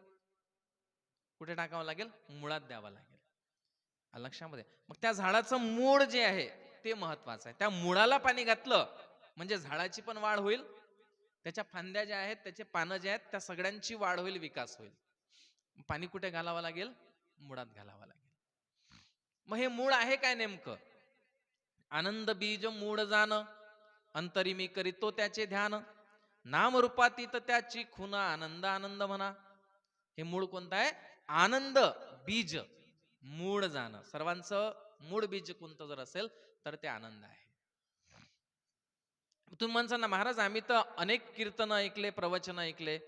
कुठे टाकावं लागेल? मुळात द्यावं लागेल. लक्षामध्ये, मग त्या झाडाचं मूळ जे आहे ते महत्वाचं आहे. त्या मुळाला पाणी घातलं म्हणजे झाडाची पण वाढ होईल, त्याच्या फांद्या ज्या आहेत, त्याचे पानं जे आहेत, त्या सगळ्यांची वाढ होईल, विकास होईल. पाणी कुठे घालावं लागेल? मुळात घालावं लागेल. मग हे मूळ आहे काय नेमकं? आनंद बीज मूळ जाण, अंतरी मी करीतो त्याचे ध्यान, नाम रूपातीत त्याची खुन, आनंद आनंद म्हणा. हे मूळ कोणतं आहे? आनंद बीज मूळ जाणं. सर्वांचं मूळ बीज कोणतं जर असेल तर ते आनंद आहे. तुम्ही म्हणसा ना, महाराज आम्ही तर अनेक कीर्तन ऐकले, प्रवचन ऐकले,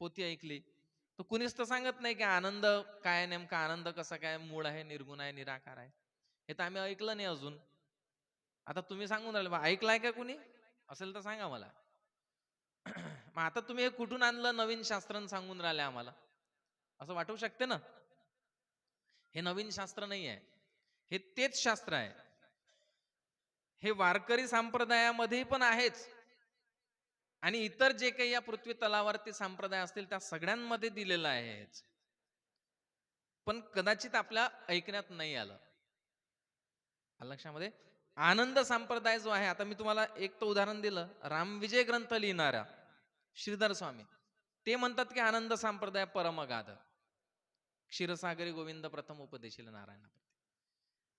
पोथी ऐकली, तर कुणीच तर सांगत नाही की आनंद काय, नेमका आनंद कसा काय, मूळ आहे, निर्गुण आहे, निराकार आहे. हे तर आम्ही ऐकलं नाही अजून. आता तुम्ही सांगून राहिले, ऐकलाय का कुणी? असेल तर सांगा मला. मग आता तुम्ही हे कुठून आणलं, नवीन शास्त्र सांगून राहिले आम्हाला, असं वाटू शकते ना. हे नवीन शास्त्र नाही आहे, हे तेच शास्त्र आहे. हे वारकरी संप्रदायामध्ये पण आहेच आणि इतर जे काही या पृथ्वी तलावरती संप्रदाय असतील त्या सगळ्यांमध्ये दिलेलं आहे. पण कदाचित आपल्या ऐकण्यात नाही आलं. लक्षामध्ये, आनंद संप्रदाय जो आहे, आता मी तुम्हाला एक तर उदाहरण दिलं, रामविजय ग्रंथ लिहिणारा श्रीधर स्वामी, ते म्हणतात की आनंद संप्रदाय परमगाध, क्षीरसागरी गोविंद प्रथम उपदेशील नारायण.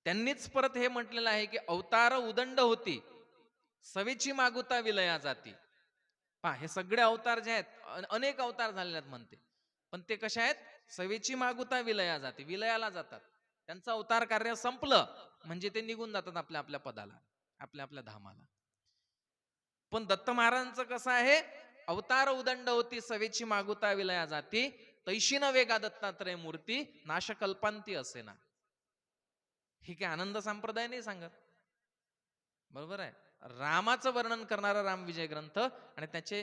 त्यांनीच परत हे म्हटलेलं आहे की अवतार उदंड होती, सवेची मागुता विलया जाती. पहा, हे सगळे अवतार जे आहेत, अनेक अवतार झालेले आहेत म्हणते, पण ते कशा आहेत? सवेची मागुता विलया जाती, विलयाला जातात. त्यांचं अवतार कार्य संपलं म्हणजे ते निघून जातात आपल्या आपल्या पदाला, आपल्या आपल्या धामाला. पण दत्त महाराजांचं कसं आहे? अवतार उदंड होती, सवेची मागुता विलया जाती, तैशी न वेगा दत्तात्रय मूर्ती, नाशकल्पांती असे ना. हे काय आनंद संप्रदाय नाही सांगत, बरोबर आहे. रामाचं वर्णन करणारा रामविजय ग्रंथ आणि त्याचे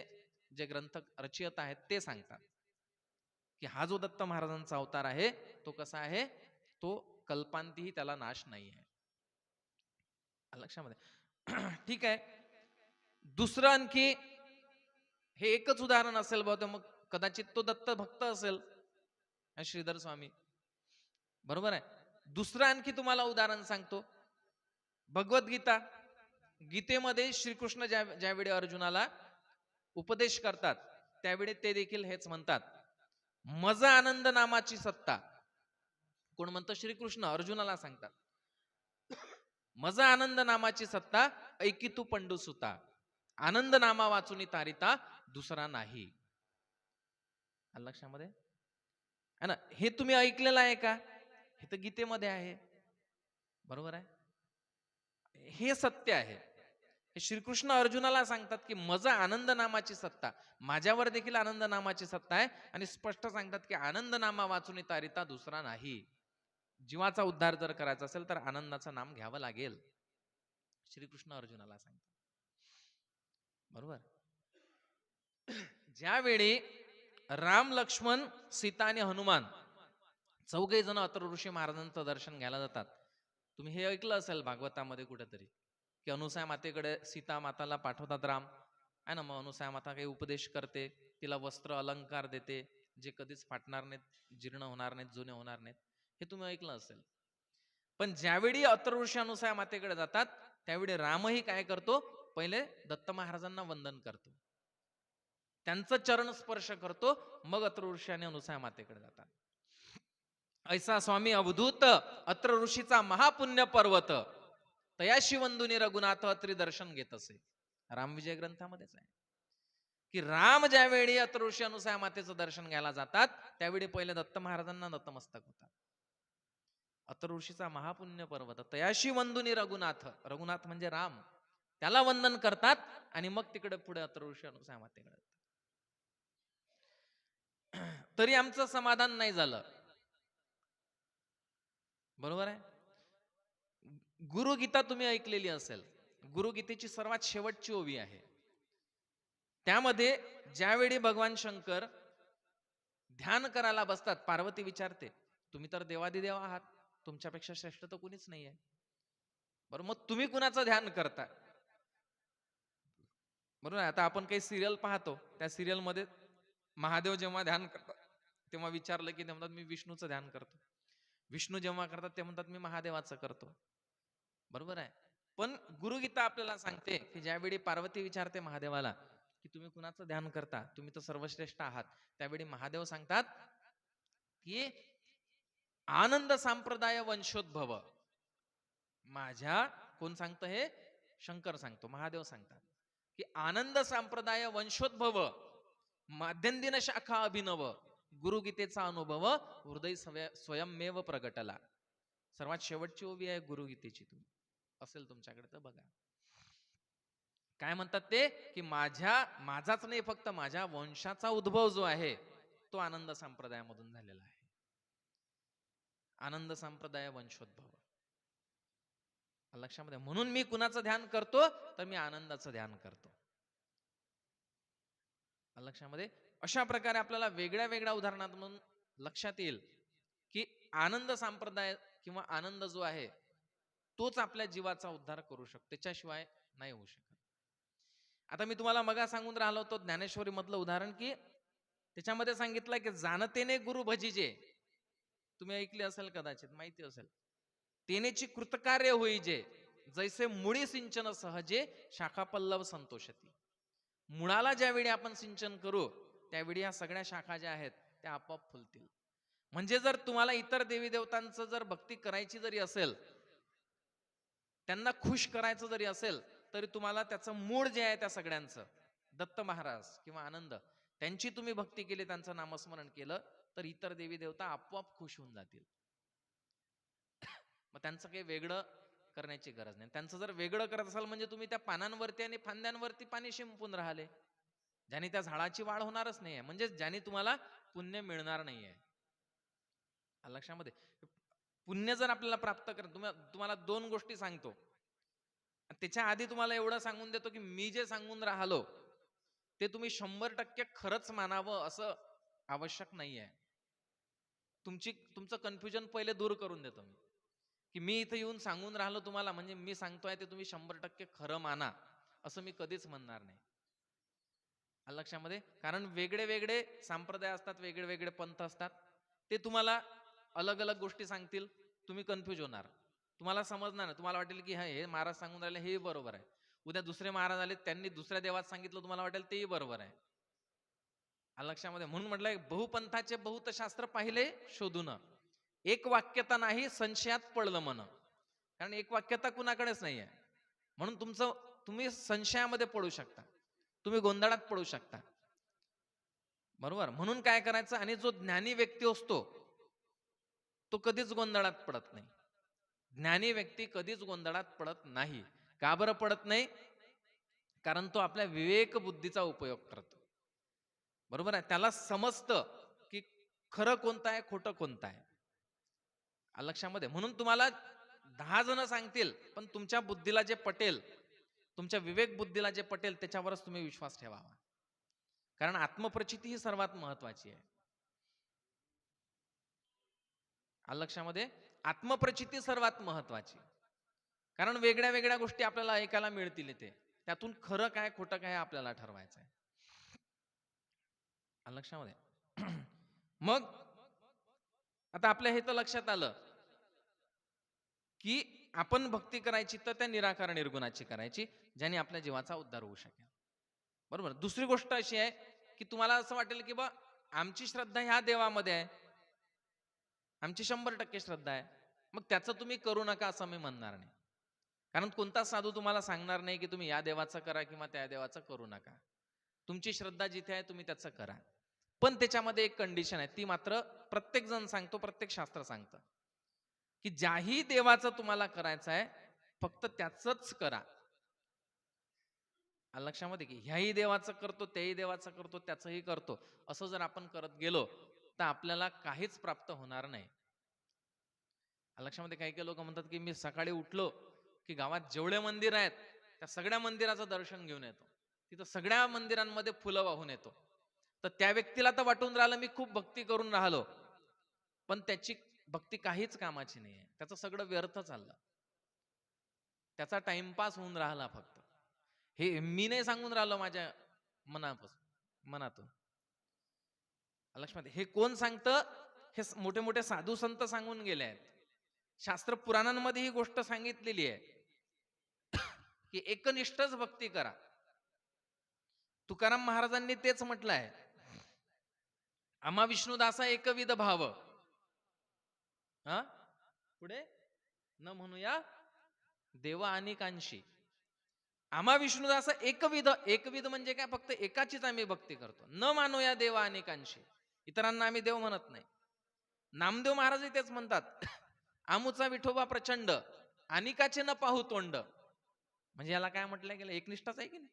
जे ग्रंथ रचयिता आहेत ते सांगतात. की हा जो दत्त महाराजांचा अवतार आहे तो कसा आहे, तो कल्पांतीही त्याला नाश नाही आहे. लक्षामध्ये ठीक आहे. दुसरं आणखी हे एकच उदाहरण असेल बहुतेक, मग कदाचित तो दत्त भक्त असेल श्रीधर स्वामी, बरोबर आहे. दुसरं आणखी तुम्हाला उदाहरण सांगतो. भगवद्गीता, गीतेमध्ये श्रीकृष्ण ज्यावेळी अर्जुनाला उपदेश करतात त्यावेळी ते देखील हेच म्हणतात, मज आनंद नामाची सत्ता. कोण म्हणतं? श्रीकृष्ण अर्जुनाला सांगतात, मज आनंद नामाची सत्ता ऐकी तू पंडुसुता, आनंद नामा वाचुनी तारिता दुसरा नाही. लक्षामध्ये आहे ना. हे तुम्ही ऐकलेलं आहे का? हे तर गीतेमध्ये आहे, बरोबर आहे. हे सत्य आहे. हे श्रीकृष्ण अर्जुनाला सांगतात की मज आनंद नामाची सत्ता, माझ्यावर देखील आनंद नामाची सत्ता आहे, आणि स्पष्ट सांगतात की आनंद नामा वाचुनी तारिता दुसरा नाही. जीवाचा उद्धार जर करायचा असेल तर आनंदाचं नाम घ्यावं लागेल, श्रीकृष्ण अर्जुनाला सांगतात, बरोबर. ज्यावेळी राम, लक्ष्मण, सीता आणि हनुमान चौघे जण अथर्व ऋषी महाराजांचं दर्शन घ्यायला जातात. तुम्ही हे ऐकलं असेल भागवतामध्ये कुठेतरी, की अनुसूया मातेकडे सीता माताला पाठवतात राम, आहे ना. मग अनुसूया माता काही उपदेश करते, तिला वस्त्र अलंकार देते, जे कधीच फाटणार नाहीत, जीर्ण होणार नाहीत, जुने होणार नाहीत. हे तुम्ही ऐकलं असेल. पण ज्यावेळी अथर्व ऋषी अनुसूया मातेकडे जातात त्यावेळी रामही काय करतो, पहिले दत्त महाराजांना वंदन करतो, त्यांचं चरण स्पर्श करतो, मग अथर्व ऋषी आणि अनुसूया मातेकडे जातात. ऐसा स्वामी अवधूत अत्र ऋषीचा महापुण्य पर्वत, तयाशी वंदुनी रघुनाथ अत्री दर्शन घेत असे. रामविजय ग्रंथामध्येच आहे की राम ज्यावेळी अत्र ऋषी अनुसूया मातेचं दर्शन घ्यायला जातात त्यावेळी पहिले दत्त महाराजांना नतमस्तक होतात. अत्र ऋषीचा महापुण्य पर्वत तयाशी वंदुनी रघुनाथ, रघुनाथ म्हणजे राम, त्याला वंदन करतात आणि मग तिकडे पुढे अत्र ऋषी अनुसूया मातेकडे. तरी आमचं समाधान नाही झालं, बरोबर आहे. गुरुगीता तुम्ही ऐकलेली असेल. गुरुगीतेची सर्वात शेवटची ओवी आहे. त्यामध्ये ज्यावेळी भगवान शंकर ध्यान करायला बसतात, पार्वती विचारते, तुम्ही तर देवादिदेव आहात, तुमच्यापेक्षा श्रेष्ठ तर कुणीच नाहीये, बरं मग तुम्ही कुणाचं ध्यान करता? बरोबर. आता आपण काही सिरियल पाहतो, त्या सिरियल मध्ये महादेव जेव्हा ध्यान करतात तेव्हा विचारलं की ते म्हणतात मी विष्णूचं ध्यान करतो, विष्णू जेव्हा करतात ते म्हणतात मी महादेवाचं करतो, बरोबर आहे. पण गुरुगीता आपल्याला सांगते की ज्यावेळी पार्वती विचारते महादेवाला की तुम्ही कुणाचं ध्यान करता, तुम्ही तर सर्वश्रेष्ठ आहात, त्यावेळी महादेव सांगतात की आनंद संप्रदाय वंशोद्भव माझ्या, कोण सांगतं हे? शंकर सांगतो, महादेव सांगतात की आनंद संप्रदाय वंशोद्भव माध्यंदिन शाखा अभिनव गुरुगीतेचा अनुभव हृदय स्वयंमेव प्रगटला. सर्वात शेवटची ओवी आहे गुरुगीतेची, तुम्ही असेल तुमच्याकडे तर बघा. काय म्हणतात ते की माझाच नाही, फक्त माझ्या वंशाचा उद्भव जो आहे तो आनंद संप्रदायामधून झालेला आहे. आनंद संप्रदाय वंशोद्भव लक्षामध्ये. म्हणून मी कुणाचं ध्यान करतो तर मी आनंदाचं ध्यान करतो, लक्षामध्ये. अशा प्रकारे आपल्याला वेगळ्या वेगळ्या उदाहरणातून लक्षात येईल की आनंद संप्रदाय किंवा आनंद जो आहे तोच आपल्या जीवाचा उद्धार करू शकतो, त्याच्याशिवाय नाही होऊ शकत. आता मी तुम्हाला मगा सांगून राहिलो होतो ज्ञानेश्वरी मधलं उदाहरण, की त्याच्यामध्ये सांगितलं की जाणतेने गुरु भजीजे, तुम्ही ऐकले असेल, कदाचित माहिती असेल, तेनेची कृतकार्य होईजे जैसे मुळी सिंचन सहजे शाखा पल्लव संतोषती. मुळाला ज्यावेळी आपण सिंचन करू त्यावेळी या सगळ्या शाखा ज्या आहेत त्या आपोआप फुलतील. म्हणजे जर तुम्हाला इतर देवी देवतांचं जर भक्ती करायची जरी असेल, त्यांना खुश करायचं जरी असेल, तरी तुम्हाला त्याचं मूळ जे आहे त्या सगळ्यांचं दत्त महाराज किंवा आनंद, त्यांची तुम्ही भक्ती केली, त्यांचं नामस्मरण केलं तर इतर देवी देवता आपोआप खुश होऊन जातील. मग त्यांचं काही वेगळं करण्याची गरज नाही. त्यांचं जर वेगळं करत असाल म्हणजे तुम्ही त्या पानांवरती आणि फांद्यांवरती पाणी शिंपून राहिले, ज्याने त्या झाडाची वाढ होणारच नाहीये, म्हणजे ज्याने तुम्हाला पुण्य मिळणार नाहीये. लक्षामध्ये. पुण्य जर आपल्याला प्राप्त कर, तुम्हाला दोन गोष्टी सांगतो, त्याच्या आधी तुम्हाला एवढं सांगून देतो की मी जे सांगून राहिलो ते तुम्ही 100% खरंच मानावं असं आवश्यक नाहीये. तुमचं कन्फ्युजन पहिले दूर करून देतो मी, की मी इथं येऊन सांगून राहिलो तुम्हाला म्हणजे मी सांगतोय ते तुम्ही 100% खरं माना असं मी कधीच म्हणणार नाही. आलं लक्षामध्ये? कारण वेगळे वेगळे संप्रदाय असतात, वेगळे वेगळे पंथ असतात. ते तुम्हाला अलग अलग गोष्टी सांगतील, तुम्ही कन्फ्युज होणार, तुम्हाला समजणार नाही. तुम्हाला वाटेल की हे महाराज सांगून राहिले हे बरोबर आहे. उद्या दुसरे महाराज आले, त्यांनी दुसऱ्या देवात सांगितलं, तुम्हाला वाटेल तेही बरोबर आहे. आलं लक्षामध्ये? म्हणून म्हटलंय बहुपंथाचे बहुत शास्त्र पाहिले शोधून, एक वाक्यता नाही संशयात पडलं मन. कारण एक वाक्यता कुणाकडेच नाहीये. म्हणून तुम्ही संशयामध्ये पडू शकता, तुम्ही गोंधळात पडू शकता. बरोबर? म्हणून काय करायचं, आणि जो ज्ञानी व्यक्ती असतो तो कधीच गोंधळात पडत नाही. ज्ञानी व्यक्ती कधीच गोंधळात पडत नाही. का बरं पडत नाही? कारण तो आपल्या विवेक बुद्धीचा उपयोग करतो. बरोबर आहे? त्याला समजतं की खरं कोणतं आहे, खोटं कोणतं आहे. लक्षामध्ये? म्हणून तुम्हाला 10 जण सांगतील, पण तुमच्या बुद्धीला जे पटेल, तुमच्या विवेक बुद्धीला जे पटेल त्याच्यावरच तुम्ही विश्वास ठेवावा. कारण आत्मप्रचिती ही सर्वात महत्वाची आहे. लक्षामध्ये? आत्मप्रचिती सर्वात महत्वाची. कारण वेगळ्या वेगळ्या गोष्टी आपल्याला ऐकायला मिळतील इथे, त्यातून खरं काय खोटं काय आपल्याला ठरवायचं आहे. लक्षामध्ये? मग आता आपल्या हे तर लक्षात आलं की आपण भक्ती करायची तर त्या निराकार निर्गुणाची करायची, ज्याने आपल्या जीवाचा उद्धार होऊ शकेल. बरोबर? दुसरी गोष्ट अशी आहे की तुम्हाला असं वाटेल की बा आमची श्रद्धा ह्या देवामध्ये आहे, आमची 100% श्रद्धा आहे, मग त्याचं तुम्ही करू नका असं मी म्हणणार नाही. कारण कोणताच साधू तुम्हाला सांगणार नाही की तुम्ही या देवाचं करा किंवा त्या देवाचं करू नका. तुमची श्रद्धा जिथे आहे तुम्ही त्याचं करा. पण त्याच्यामध्ये एक कंडिशन आहे, ती मात्र प्रत्येक जण सांगतो, प्रत्येक शास्त्र सांगतं की ज्याही देवाचं तुम्हाला करायचं आहे फक्त त्याचंच करा. लक्षामध्ये? की ह्याही देवाचं करतो, त्याही देवाचं करतो, त्याचंही करतो, असं जर आपण करत गेलो तर आपल्याला काहीच प्राप्त होणार नाही. लक्षामध्ये? काही काही लोक म्हणतात की मी सकाळी उठलो की गावात जेवढे मंदिर आहेत त्या सगळ्या मंदिराचं दर्शन घेऊन येतो, तिथं सगळ्या मंदिरांमध्ये फुलं वाहून येतो. तर त्या व्यक्तीला तर वाटून राहिलं मी खूप भक्ती करून राहिलो, पण त्याची भक्ती काहीच कामाची नाही आहे, त्याचं सगळं व्यर्थ चाललं, त्याचा टाइमपास होऊन राहिला फक्त. हे मी नाही सांगून राहिलो माझ्या मनातून. लक्षामध्ये? हे कोण सांगतं? हे मोठे मोठे साधू संत सांगून गेले आहेत. शास्त्र पुराणांमध्ये ही गोष्ट सांगितलेली आहे की एकनिष्ठच भक्ती करा. तुकाराम महाराजांनी तेच म्हटलं आहे, आम्हा विष्णुदासा एकविध भाव. पुढे न म्हणूया देव अनेकांशी. आम्हा विष्णुदास एकविध. एकविध म्हणजे काय? फक्त एकाचीच आम्ही भक्ती करतो. न मानूया देव अनेकांशी, इतरांना आम्ही देव म्हणत नाही. नामदेव महाराज तेच म्हणतात, आमुचा विठोबा प्रचंड, अनिकाचे न पाहू तोंड. म्हणजे याला काय म्हटलं गेलं? एकनिष्ठाच आहे की नाही?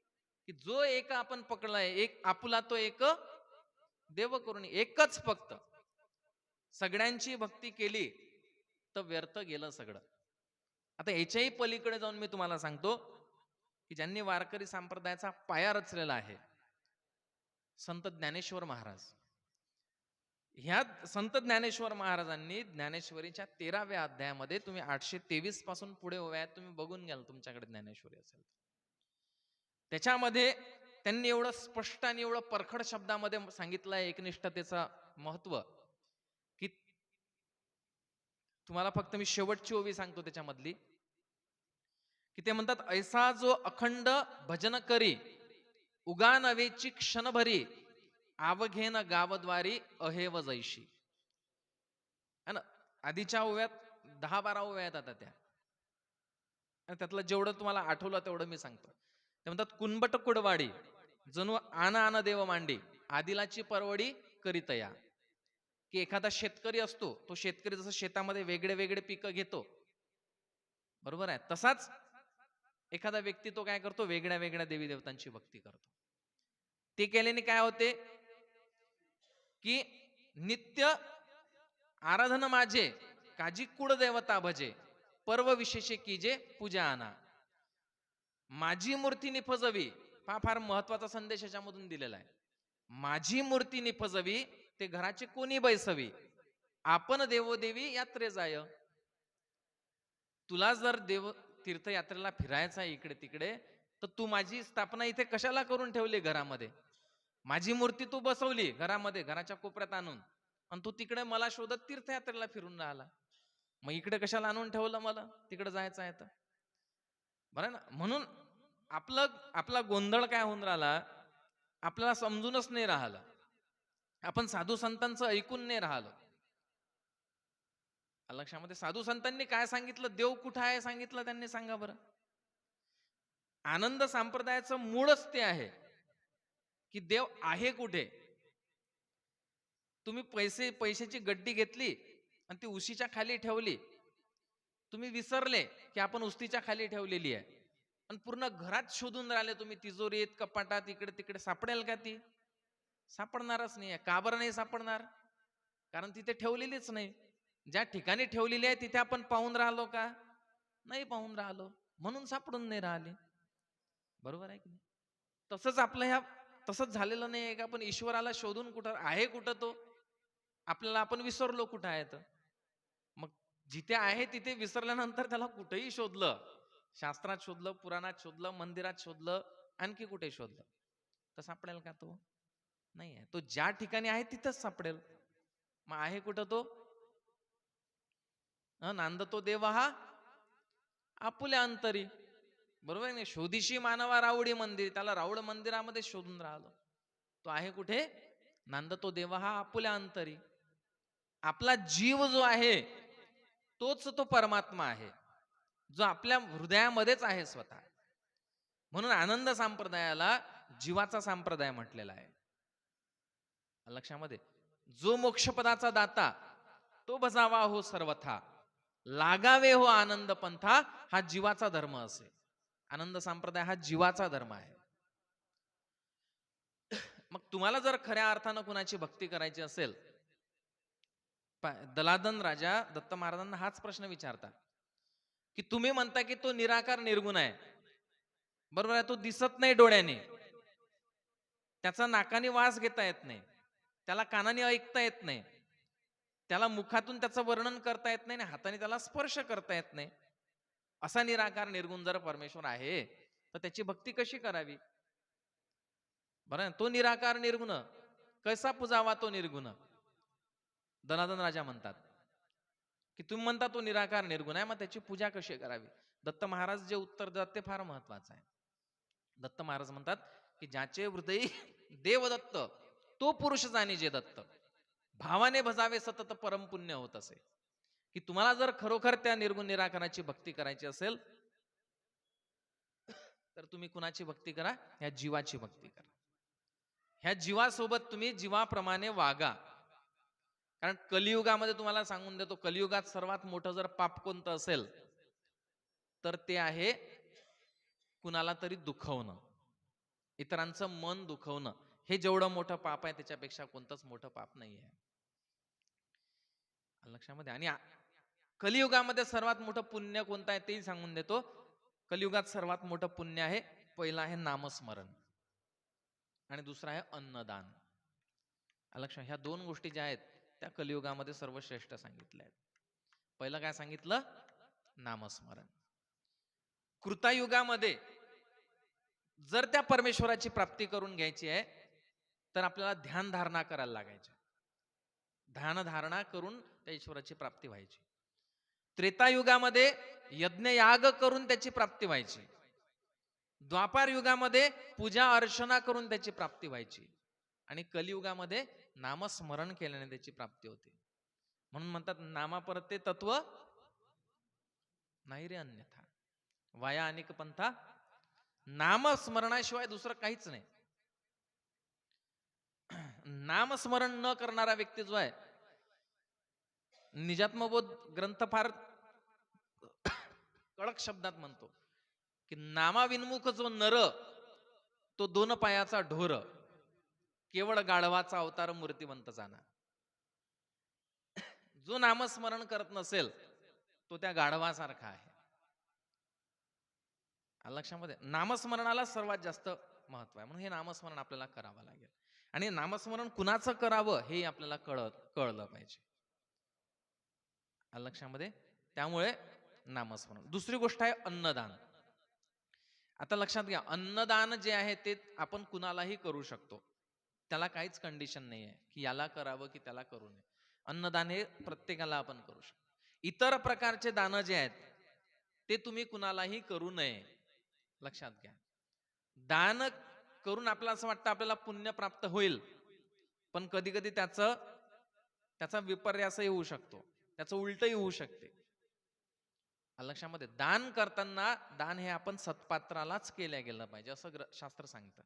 की जो एक आपण पकडलाय, एक आपुला तो एक देव करून, एकच फक्त. सगळ्यांची भक्ती केली तर व्यर्थ गेलं सगळं. आता याच्याही पलीकडे जाऊन मी तुम्हाला सांगतो की ज्यांनी वारकरी संप्रदायाचा पाया रचलेला आहे, संत ज्ञानेश्वर महाराज. ह्या संत ज्ञानेश्वर महाराजांनी ज्ञानेश्वरीच्या 13व्या अध्यायामध्ये, तुम्ही 823 पासून पुढे ओव्या तुम्ही बघून घ्याल तुमच्याकडे ज्ञानेश्वरी असेल, त्याच्यामध्ये त्यांनी एवढं स्पष्ट आणि एवढं परखड शब्दामध्ये सांगितलंय एकनिष्ठतेचं महत्व, की तुम्हाला फक्त मी शेवटची ओवी सांगतो त्याच्यामधली, की ते म्हणतात, ऐसा जो अखंड भजन करी उगा नवेची क्षणभरी, आवघेन गावद्वारी अहेव जैशी. है ना? आधीच्या ओव्यात 10-12 ओव्या आहेत आता त्या, आणि त्यातलं जेवढं तुम्हाला आठवलं तेवढं मी सांगतो. ते म्हणतात, कुणबट कुडवाडी जणू आन आन देव मांडी, आदिलाची परवडी करीतया. की एखादा शेतकरी असतो, तो शेतकरी जसं शेतामध्ये वेगळे वेगळे पिकं घेतो, बरोबर आहे, तसाच एखादा व्यक्ती तो काय करतो, वेगळ्या वेगळ्या देवी देवतांची भक्ती करतो. ते केल्याने काय होते की नित्य आराधन माझे, काजी कुळ देवता भजे, पर्व विशेषे कीजे पूजा आणा. माझी मूर्ती निफजवी, फार महत्वाचा संदेश याच्यामधून दिलेला आहे. माझी मूर्ती निफजवी, ते घराचे कोणी बैसवी. आपण देवोदेवी यात्रे जाय. तुला जर देव तीर्थयात्रेला फिरायचा इकडे तिकडे, तर तू माझी स्थापना इथे कशाला करून ठेवली घरामध्ये? माझी मूर्ती तू बसवली घरामध्ये, घराच्या कोपऱ्यात आणून, आणि तू तिकडे मला शोधत तीर्थयात्रेला फिरून राहिला. मग इकडे कशाला आणून ठेवलं मला? तिकडे जायचं आहे तर. बरं ना? म्हणून आपला गोंधळ काय होऊन राहिला, आपल्याला समजूनच नाही राहिलं. आपण साधू संतांचं ऐकून नाही राहिलो. लक्षामध्ये साधू संतांनी काय सांगितलं, देव कुठं आहे सांगितलं त्यांनी, सांगा बरं. आनंद संप्रदायाचं मूळच ते आहे की देव आहे कुठे. तुम्ही पैशाची गड्डी घेतली आणि ती उशीच्या खाली ठेवली, तुम्ही विसरले की आपण उस्तीच्या खाली ठेवलेली आहे, आणि पूर्ण घरात शोधून राहिले तुम्ही, तिजोरीत कपाटात इकडे तिकडे, सापडेल का ती? सापडणारच नाही. का बरं नाही सापडणार? कारण तिथे ठेवलेलीच नाही. ज्या ठिकाणी ठेवलेली आहे तिथे आपण पाहून राहिलो का? नाही पाहून राहिलो, म्हणून सापडून नाही राहिले. बरोबर आहे की नाही? तसंच आपलं तसंच झालेलं नाही आहे का? आपण ईश्वराला शोधून कुठं आहे, कुठं तो आपल्याला, आपण विसरलो कुठं आहे तर. मग जिथे आहे तिथे विसरल्यानंतर त्याला कुठेही शोधलं, शास्त्रात शोधलं, पुराणात शोधलं, मंदिरात शोधलं, आणखी कुठे शोधलं, तर सापडेल का तो? नाही आहे. तो ज्या ठिकाणी आहे तिथंच सापडेल. मग आहे कुठं तो? नांदतो देव हा आपुल्या अंतरी. बरोबर आहे नाही? शोधिशी मानवा रावडी मंदिर, त्याला रावळ मंदिरामध्ये शोधून राहिलो. तो आहे कुठे? नांदतो देव हा आपुल्या अंतरी. आपला जीव जो आहे तोच तो परमात्मा आहे, जो आपल्या हृदयामध्येच आहे स्वतः. म्हणून आनंद संप्रदायाला जीवाचा संप्रदाय म्हटलेला आहे. लक्षामध्ये, जो मोक्षपदाचा दाता तो बजावा हो सर्वथा, लागावे हो आनंद पंथा, हा जीवाचा धर्म असे. आनंद संप्रदाय हा जीवाचा धर्म आहे. मग तुम्हाला जर खऱ्या अर्थानं कुणाची भक्ती करायची असेल, दलादन राजा दत्त महाराजांना हाच प्रश्न विचारतात की तुम्ही म्हणता की तो निराकार निर्गुण आहे, बरोबर आहे, तो दिसत नाही डोळ्याने, त्याचा नाकाने वास घेता येत नाही, त्याला कानाने ऐकता येत नाही, त्याला मुखातून त्याचं वर्णन करता येत नाही आणि हाताने त्याला स्पर्श करता येत नाही, असा निराकार निर्गुण जर परमेश्वर आहे तर त्याची भक्ती कशी करावी? बरं, तो निराकार निर्गुण कसा पुजावा? तो निर्गुण दनादन राजा म्हणतात की तुम्ही म्हणता तो निराकार निर्गुण आहे, मग त्याची पूजा कशी करावी? दत्त महाराज जे उत्तर देतात ते फार महत्वाचं आहे. दत्त महाराज म्हणतात की ज्याचे हृदय देवदत्त तो पुरुष जाणी जे दत्त, भावाने भजावे सतत परम पुण्य होत असे. की तुम्हाला जर खरोखर त्या निर्गुण निराकाराची भक्ती करायची असेल तर तुम्ही कुणाची भक्ती करा? या जीवाची भक्ती करा. ह्या जीवासोबत तुम्ही जीवाप्रमाणे वागा. कारण कलियुगामध्ये तुम्हाला सांगून देतो, कलियुगात सर्वात मोठं जर पाप कोणतं असेल तर ते आहे कुणाला तरी दुखवणं, इतरांचं मन दुखवणं. हे जेवढं मोठं पाप आहे त्याच्यापेक्षा कोणतंच मोठं पाप नाही आहे. लक्षामध्ये. आणि कलियुगामध्ये सर्वात मोठं पुण्य कोणतं आहे तेही सांगून देतो. कलियुगात सर्वात मोठं पुण्य आहे, पहिलं आहे नामस्मरण आणि दुसरं आहे अन्नदान. लक्षात, ह्या दोन गोष्टी ज्या आहेत त्या कलियुगामध्ये सर्वश्रेष्ठ सांगितल्या आहेत. पहिलं काय सांगितलं? नामस्मरण. कृतायुगामध्ये जर त्या परमेश्वराची प्राप्ती करून घ्यायची आहे तर आपल्याला ध्यान धारणा करायला लागायची. ध्यान धारणा करून त्या ईश्वराची प्राप्ती व्हायची. त्रेतायुगामध्ये यज्ञ याग करून त्याची प्राप्ती व्हायची. द्वापार युगामध्ये पूजा अर्चना करून त्याची प्राप्ती व्हायची. आणि कलियुगामध्ये नामस्मरण केल्याने त्याची प्राप्ती होते. म्हणून म्हणतात नामापरते तत्व नाही रे अन्यथा, वाया अनेक पंथा. नामस्मरणाशिवाय दुसरं काहीच नाही. नामस्मरण न करणारा व्यक्ती जो आहे, निजात्मबोध ग्रंथ फार कडक शब्दात म्हणतो की नामाविन्मुख जो नर तो दोन पायाचा ढोर, केवळ गाढवाचा अवतार मूर्तिवंत जाणार. जो नामस्मरण करत नसेल तो त्या गाढवासारखा आहे. लक्षामध्ये, नामस्मरणाला सर्वात जास्त महत्व आहे. म्हणून हे नामस्मरण आपल्याला करावं लागेल. आणि नामस्मरण कुणाचं करावं हे आपल्याला कळलं पाहिजे. आलं लक्षामध्ये. त्यामुळे नामस्मरण. दुसरी गोष्ट आहे अन्नदान. आता लक्षात घ्या, अन्नदान जे आहे ते आपण कुणालाही करू शकतो. त्याला काहीच कंडिशन नाही आहे की याला करावं की त्याला करू नये. अन्नदान हे प्रत्येकाला आपण करू शकतो. इतर प्रकारचे दान जे आहेत ते तुम्ही कुणालाही करू नये. लक्षात घ्या. दान करून आपल्याला असं वाटतं आपल्याला पुण्य प्राप्त होईल, पण कधी कधी त्याचा विपर्यास होऊ शकतो, त्याचं उलटही होऊ शकते. लक्षामध्ये दान करताना दान हे आपण सत्पात्रालाच केल्या गेलं पाहिजे असं शास्त्र सांगतं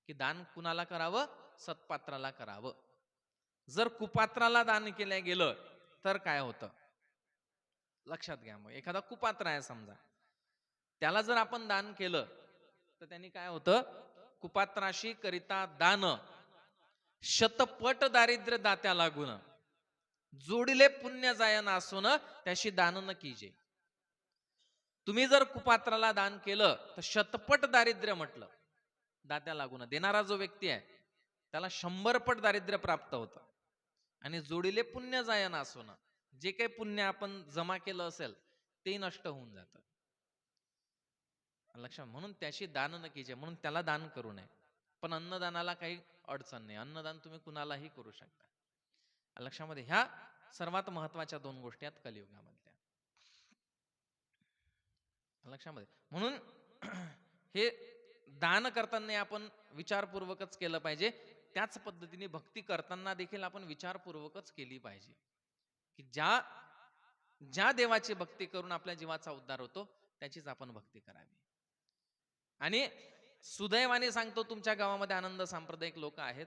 की दान कुणाला करावं, सत्पात्राला करावं. जर कुपात्राला दान केल्या गेलं तर काय होतं लक्षात घ्या. मग एखादा कुपात्र आहे समजा, त्याला जर आपण दान केलं तर त्यांनी काय होतं, कुपात्राशी करिता दान शतपट दारिद्र्य दात्या लागून जोडिले पुण्य जायन असून त्याशी दान न कीजे. तुम्ही जर कुपात्राला दान केलं तर शतपट दारिद्र्य म्हटलं दात्या लागून, देणारा जो व्यक्ती आहे त्याला 100 पट दारिद्र्य प्राप्त होतं. आणि जोडिले पुण्य जायन असून जे काही पुण्य आपण जमा केलं असेल ते नष्ट होऊन जातं. लक्षात. म्हणून त्याशी दान न कीजे, म्हणून त्याला दान करू नये. पण अन्नदानाला काही अडचण नाही, अन्नदान तुम्ही कुणालाही करू शकता. लक्षामध्ये ह्या सर्वात महत्वाच्या 2 गोष्टी आहेत कलियुगामधल्या. लक्षामध्ये. म्हणून हे दान करताना आपण विचारपूर्वकच केलं पाहिजे. त्याच पद्धतीने भक्ती करताना देखील आपण विचारपूर्वकच केली पाहिजे की ज्या ज्या देवाची भक्ती करून आपल्या जीवाचा उद्धार होतो त्याचीच आपण भक्ती करावी. आणि सुदैवाने सांगतो तुमच्या गावामध्ये आनंद सांप्रदायिक लोक आहेत.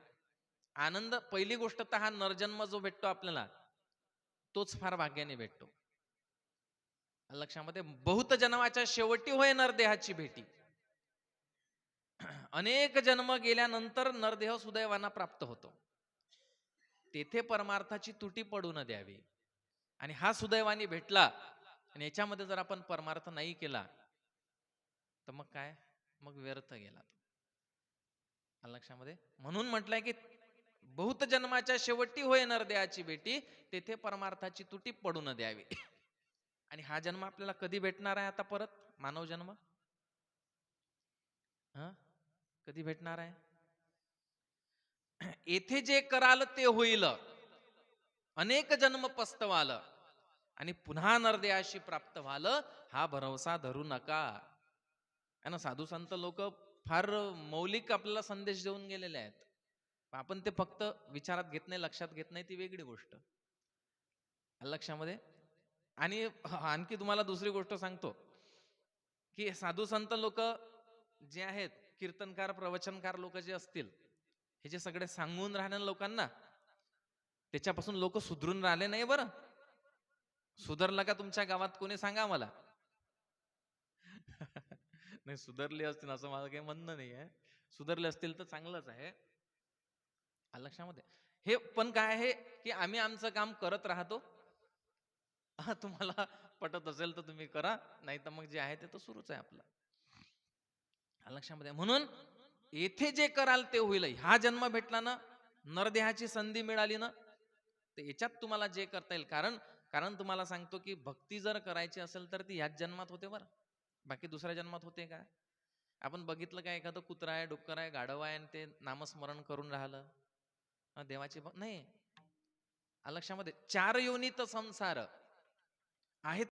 आनंद, पहिली गोष्ट तर हा नरजन्म जो भेटतो आपल्याला तोच फार भाग्याने भेटतो. लक्षामध्ये. बहुत जन्माच्या शेवटी होय नरदेहाची भेटी. अनेक जन्म गेल्यानंतर नरदेह सुदैवाना प्राप्त होतो. तेथे परमार्थाची तुटी पडू न द्यावी. आणि हा सुदैवाने भेटला आणि याच्यामध्ये जर आपण परमार्थ नाही केला तर मग काय, मग व्यर्थ गेला. लक्षामध्ये. म्हणून म्हटलंय की बहुत जन्माच्या शेवटी होय नरदेहाची भेटी, तेथे परमार्थाची तुटी पडू न द्यावी. आणि हा जन्म आपल्याला कधी भेटणार आहे आता परत, मानव जन्म कधी भेटणार आहे. येथे जे कराल ते होईल, अनेक जन्म पस्तवाल आणि पुन्हा नरदेहाशी प्राप्त व्हाल, हा भरवसा धरू नका. है ना. साधू संत लोक फार मौलिक आपल्याला संदेश देऊन गेलेले आहेत, आपण ते फक्त विचारात घेत नाही, लक्षात घेत नाही, ती वेगळी गोष्ट. लक्षामध्ये. आणि आणखी तुम्हाला दुसरी गोष्ट सांगतो की साधू संत लोक जे आहेत, कीर्तनकार प्रवचनकार लोक जे असतील, हे जे सगळे सांगून राहणाऱ्या लोकांना त्याच्यापासून लोक सुधरून राहिले नाही. बरं, सुधारला का तुमच्या गावात कोणी सांगा मला. नाही, सुधारले असतील असं माझं काही म्हणणं नाही आहे. सुधारले असतील तर चांगलंच आहे. लक्षामध्ये. हे पण काय आहे की आम्ही आमचं काम करत राहतो. तुम्हाला पटत असेल तर तुम्ही करा, नाही तर मग जे आहे ते तर सुरूच आहे आपलं. लक्षामध्ये. म्हणून येथे जे कराल ते होईल. हा जन्म भेटला ना, नरदेहाची संधी मिळाली ना, तर याच्यात तुम्हाला जे करता येईल. कारण कारण तुम्हाला सांगतो की भक्ती जर करायची असेल तर ती ह्याच जन्मात होते बरं, बाकी दुसऱ्या जन्मात होते का. आपण बघितलं काय, एखादं कुत्रा आहे, डुक्कर आहे, गाढव आहे आणि ते नामस्मरण करून राहिलं, देवाची नाही. लक्षामध्ये. 4 योनीत संसार आहे